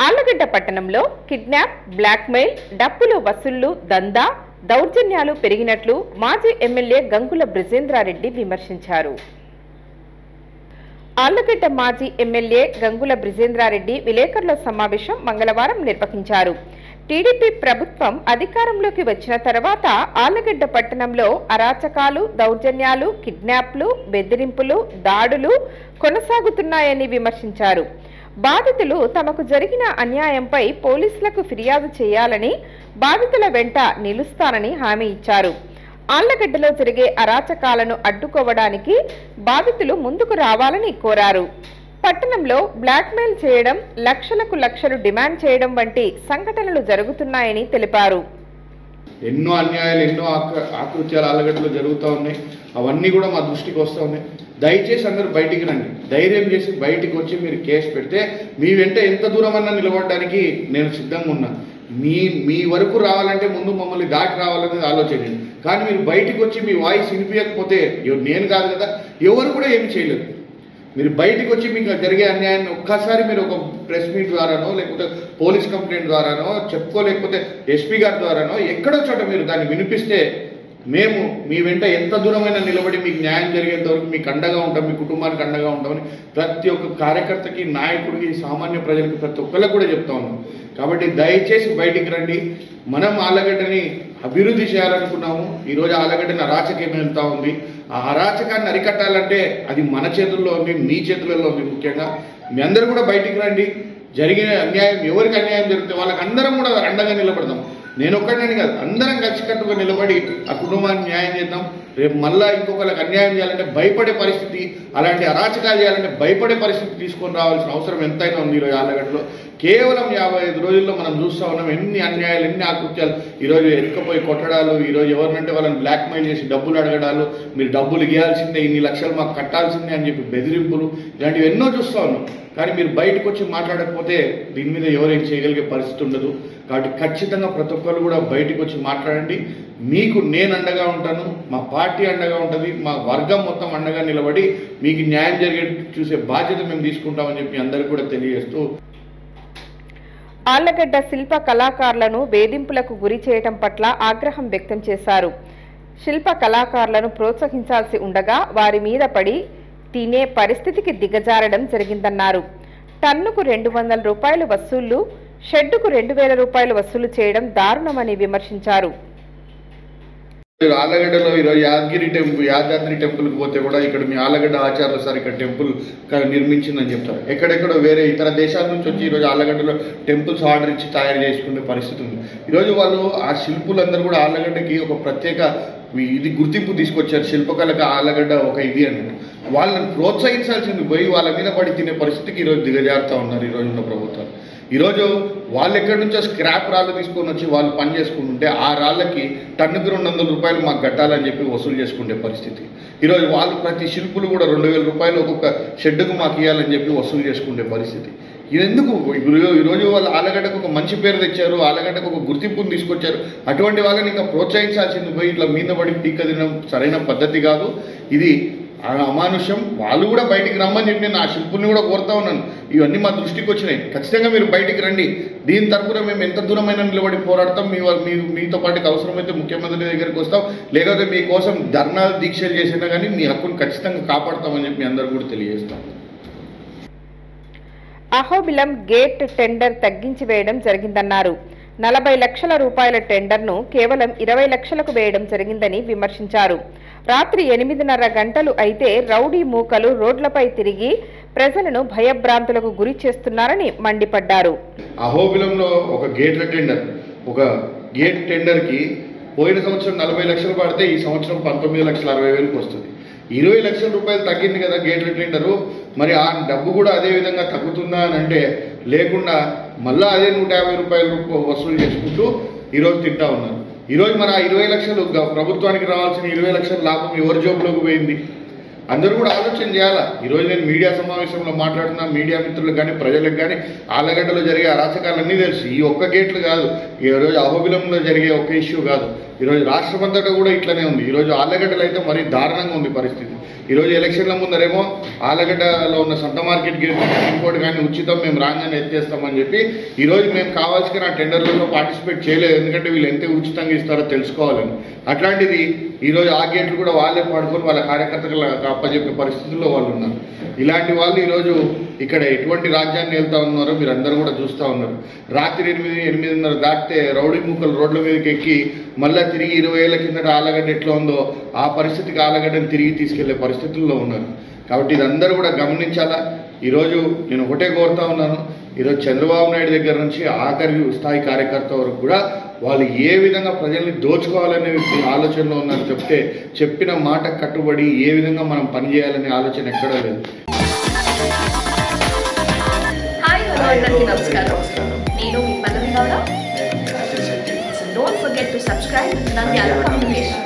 ఆళ్లగడ్డ పట్టణంలో kidnap, blackmail, డబ్బులు వసూళ్లు దందా, దౌర్జన్యాలు పెరిగినట్లు మాజీ ఎమ్మెల్యే గంగుల బ్రిజేంద్రారెడ్డి విమర్శించారు. ఆళ్లగడ్డ మాజీ ఎమ్మెల్యే గంగుల బ్రిజేంద్రారెడ్డి విలేకరుల సమావేశం మంగళవారం నిర్వహించారు. టీడీపీ ప్రభుత్వం అధికారంలోకి వచ్చిన తర్వాత ఆళ్లగడ్డ పట్టణంలో అరాచకాలు, దౌర్జన్యాలు, కిడ్నాప్లు, బెదిరింపులు, దాడులు కొనసాగుతున్నాయని విమర్శించారు. బాధితులు తమకు జరిగిన అన్యాయంపై పోలీసులకు ఫిర్యాదు చేయాలని, బాధితుల వెంట నిలుస్తానని హామీ ఇచ్చారు. ఆళ్లగడ్డలో జరిగే అరాచకాలను అడ్డుకోవడానికి బాధితులు ముందుకు రావాలని కోరారు. పట్టణంలో బ్లాక్మెయిల్ చేయడం, లక్షలకు లక్షలు డిమాండ్ చేయడం వంటి సంఘటనలు జరుగుతున్నాయని తెలిపారు. ఎన్నో అన్యాయాలు, ఎన్నో ఆకృత్యాలు ఆళ్లగడ్డలో జరుగుతూ ఉన్నాయి. అవన్నీ కూడా మా దృష్టికి వస్తూ ఉన్నాయి. దయచేసి అందరూ బయటికి రండి. ధైర్యం చేసి బయటికి వచ్చి మీరు కేసు పెడితే మీ వెంట ఎంత దూరమన్నా నిలబడడానికి నేను సిద్ధంగా ఉన్నా. మీ వరకు రావాలంటే ముందు మమ్మల్ని దాటి రావాలనేది ఆలోచించండి. కానీ మీరు బయటికి వచ్చి మీ వాయిస్ వినిపించకపోతే నేను కాదు కదా, ఎవరు కూడా ఏమి చేయలేరు. మీరు బయటికి వచ్చి మీకు జరిగే అన్యాయాన్ని ఒక్కసారి మీరు ఒక ప్రెస్ మీట్ ద్వారానో, లేకపోతే పోలీస్ కంప్లైంట్ ద్వారానో చెప్పుకోలేకపోతే ఎస్పీ గారి ద్వారానో ఎక్కడో చోట మీరు దాన్ని వినిపిస్తే మేము మీ వెంట ఎంత దూరమైనా నిలబడి మీకు న్యాయం జరిగేంత వరకు మీకు అండగా ఉంటాం, మీ కుటుంబానికి అండగా ఉంటామని ప్రతి ఒక్క కార్యకర్తకి, నాయకుడికి, సామాన్య ప్రజలకి ప్రతి ఒక్కరికి కూడా చెప్తా ఉన్నాం. కాబట్టి దయచేసి బయటికి రండి. మనం ఆళ్లగడ్డని అభివృద్ధి చేయాలనుకున్నాము. ఈరోజు ఆళ్లగడ్డని అరాచకం వెళ్తూ ఉంది. ఆ అరాచకాన్ని అరికట్టాలంటే అది మన చేతుల్లో ఉంది, మీ చేతులలో ఉంది. ముఖ్యంగా మీ అందరూ కూడా బయటికి రండి. జరిగిన అన్యాయం, ఎవరికి అన్యాయం జరిగితే వాళ్ళకి అందరం కూడా అండగా నిలబడదాం. నేను ఒక్కడిని కాదు, అందరం కలిసికట్టుగా నిలబడి ఆ కుటుంబానికి న్యాయం చేద్దాం. రేపు మళ్ళీ ఇంకొకరికి అన్యాయం చేయాలంటే భయపడే పరిస్థితి, అలాంటి అరాచకాలు చేయాలంటే భయపడే పరిస్థితి తీసుకొని రావాల్సిన అవసరం ఎంతైనా ఉంది. ఈరోజు ఆళ్లగడ్డలో కేవలం 55 రోజుల్లో మనం చూస్తూ ఉన్నాం ఎన్ని అన్యాయాలు, ఎన్ని ఆకృత్యాలు. ఈరోజు ఎత్తుకపోయి కొట్టడాలు, ఈరోజు ఎవరినంటే వాళ్ళని బ్లాక్మెయిల్ చేసి డబ్బులు అడగడాలు, మీరు డబ్బులు ఇవ్వాల్సిందే, ఇన్ని లక్షలు మాకు కట్టాల్సిందే అని చెప్పి బెదిరింపులు, ఇలాంటివి ఎన్నో చూస్తూ ఉన్నాం. కానీ మీరు బయటకు వచ్చి మాట్లాడకపోతే దీని మీద ఎవరేం చేయగలిగే పరిస్థితి ఉండదు. కాబట్టి ఖచ్చితంగా ప్రతి ఒక్కరు కూడా బయటకు వచ్చి మాట్లాడండి. మీకు నేను అండగా ఉంటాను, మా పార్టీ అండగా ఉంటుంది, మా వర్గం మొత్తం అండగా నిలబడి మీకు న్యాయం జరిగేట్టు చూసే బాధ్యత మేము తీసుకుంటామని చెప్పి అందరికీ కూడా తెలియజేస్తూ, ఆళ్లగడ్డ శిల్ప కళాకారులను వేధింపులకు గురి చేయడం పట్ల ఆగ్రహం వ్యక్తం చేశారు. శిల్ప కళాకారులను ప్రోత్సహించాల్సి ఉండగా వారి మీద పడి తినే పరిస్థితికి దిగజారడం జరిగిందన్నారు. టన్నుకు 200 రూపాయలు వసూళ్లు, షెడ్డుకు 2000 రూపాయలు వసూలు చేయడం దారుణమని విమర్శించారు. ఆళ్లగడ్డలో ఈరోజు యాదాద్రి టెంపుల్కి పోతే కూడా ఇక్కడ మీ ఆళ్లగడ్డ ఆచార్యులు సార్ ఇక్కడ టెంపుల్ నిర్మించిందని చెప్తారు. ఎక్కడెక్కడో వేరే ఇతర దేశాల నుంచి వచ్చి ఈరోజు ఆళ్లగడ్డలో టెంపుల్స్ ఆర్డర్ ఇచ్చి తయారు చేసుకునే పరిస్థితి ఉంది. ఈరోజు వాళ్ళు ఆ శిల్పులందరూ కూడా ఆళ్లగడ్డకి ఒక ప్రత్యేక ఇది గుర్తింపు తీసుకొచ్చారు. శిల్పకళకు ఆళ్లగడ్డ ఒక ఇది అన్నట్టు. వాళ్ళని ప్రోత్సహించాల్సింది పోయి వాళ్ళ మీద పడి తినే పరిస్థితికి ఈరోజు దిగజారుతూ ఉన్నారు ఈరోజున్న ప్రభుత్వాలు. ఈరోజు వాళ్ళు ఎక్కడి నుంచో స్క్రాప్ రాళ్ళు తీసుకొని వచ్చి వాళ్ళు పని చేసుకుంటుంటే ఆ రాళ్ళకి టన్నుకు 200 రూపాయలు మాకు కట్టాలని చెప్పి వసూలు చేసుకునే పరిస్థితి. ఈరోజు వాళ్ళు ప్రతి శిల్పులు కూడా 2000 రూపాయలు ఒక్కొక్క షెడ్డుకు మాకు ఇవ్వాలని చెప్పి వసూలు చేసుకునే పరిస్థితి. ఎందుకు ఈరోజు వాళ్ళు ఆళ్లగడ్డకు ఒక మంచి పేరు తెచ్చారు, ఆళ్లగడ్డకు ఒక గుర్తింపును తీసుకొచ్చారు. అటువంటి వాళ్ళని ఇంకా ప్రోత్సహించాల్సింది పోయి ఇట్లా మీద పడి టీకా తినడం సరైన పద్ధతి కాదు. ఇది అమానుష్యం. వాళ్ళు కూడా బయటికి రమ్మని చెప్పి నేను ఆ శిల్పుల్ని కూడా కోరుతా ఉన్నాను. ఇవన్నీ మా దృష్టికి వచ్చినాయి. ఖచ్చితంగా మీరు బయటికి రండి. దీని తరపున మేము ఎంత దూరమైనా నిలబడి పోరాడతాం. మీతో పాటుకి అవసరమైతే ముఖ్యమంత్రి దగ్గరికి వస్తాం, లేకపోతే మీకోసం ధర్నా దీక్షలు చేసినా కానీ మీ హక్కును ఖచ్చితంగా కాపాడుతామని చెప్పి మీ అందరూ కూడా తెలియజేస్తాం. అహోబిలం గేట్ టెండర్ తగ్గించి వేయడం జరిగిందన్నారు. 40 లక్షల రూపాయల టెండర్ను కేవలం 20 లక్షలకు వేయడం జరిగిందని విమర్శించారు. రాత్రి 8:30 గంటలు అయితే రౌడీ మూకలు రోడ్లపై తిరిగి ప్రజలను భయభ్రాంతులకు గురి చేస్తున్నారని మండిపడ్డారు. అహోబిలంలో ఒక గేట్ టెండర్కి పోయిన సంవత్సరం 40 లక్షలు పడితే ఈ సంవత్సరం 19,60,000కి వస్తుంది. 20 లక్షల రూపాయలు తగ్గింది కదా గేట్ల టెండరు. మరి ఆ డబ్బు కూడా అదే విధంగా తగ్గుతుందా అని అంటే లేకుండా మళ్ళీ అదే 150 రూపాయలు వసూలు చేసుకుంటూ ఈరోజు తింటా ఉన్నారు. ఈరోజు మన 20 లక్షలు ప్రభుత్వానికి రావాల్సిన 20 లక్షల లాభం ఎవరి జోబులోకి పోయింది? అందరూ కూడా ఆలోచన చేయాలా. ఈరోజు నేను మీడియా సమావేశంలో మాట్లాడుతున్నా, మీడియా మిత్రులకు కానీ ప్రజలకు కానీ ఆళ్లగడ్డలో జరిగే అరాచకాలన్నీ తెలుసు. ఈ ఒక్క గేట్లు కాదు, ఈరోజు అహోబిలంలో జరిగే ఒక్క ఇష్యూ కాదు. ఈరోజు రాష్ట్రమంతటా కూడా ఇట్లనే ఉంది. ఈరోజు ఆళ్ళగడ్డలో అయితే మరీ దారుణంగా ఉంది పరిస్థితి. ఈరోజు ఎలక్షన్ల ముందరేమో ఆళ్ళగడ్డలో ఉన్న సంత మార్కెట్ ఇంకోటి కానీ ఉచితం మేము రాగానే ఎత్తేస్తామని చెప్పి ఈరోజు మేము కావాల్సిన టెండర్లలో పార్టిసిపేట్ చేయలేదు, ఎందుకంటే వీళ్ళు ఎంత ఉచితంగా ఇస్తారో తెలుసుకోవాలని. అట్లాంటిది ఈరోజు ఆ గేట్లు కూడా వాళ్ళే పడుకొని వాళ్ళ కార్యకర్తలకు అప్పచెప్పే పరిస్థితుల్లో వాళ్ళు ఉన్నారు. ఇలాంటి వాళ్ళు ఈరోజు ఇక్కడ ఎటువంటి రాజ్యాన్ని వెళ్తూ ఉన్నారో మీరు అందరూ కూడా చూస్తూ ఉన్నారు. రాత్రి 8-8:30 దాటితే రౌడీ మూకలు రోడ్ల మీదకి ఎక్కి మళ్ళీ తిరిగి 20 ఏళ్ల కిందట ఆళ్ళగడ్డ ఎట్లా ఉందో ఆ పరిస్థితికి ఆళ్ళగడ్డను తిరిగి తీసుకెళ్లే పరిస్థితుల్లో ఉన్నారు. కాబట్టి ఇదందరూ కూడా గమనించాలా. ఈరోజు నేను ఒకటే కోరుతా ఉన్నాను, ఈరోజు చంద్రబాబు నాయుడు దగ్గర నుంచి ఆఖరి స్థాయి కార్యకర్త వరకు కూడా వాళ్ళు ఏ విధంగా ప్రజల్ని దోచుకోవాలనే ఆలోచనలో ఉన్నారు. చెప్పిన మాట కట్టుబడి ఏ విధంగా మనం పనిచేయాలనే ఆలోచన ఎక్కడా లేదు. అందరికీ నమస్కారం. నేను మీ పల్లవి Gowda. Don't forget to subscribe Nandyala Communication.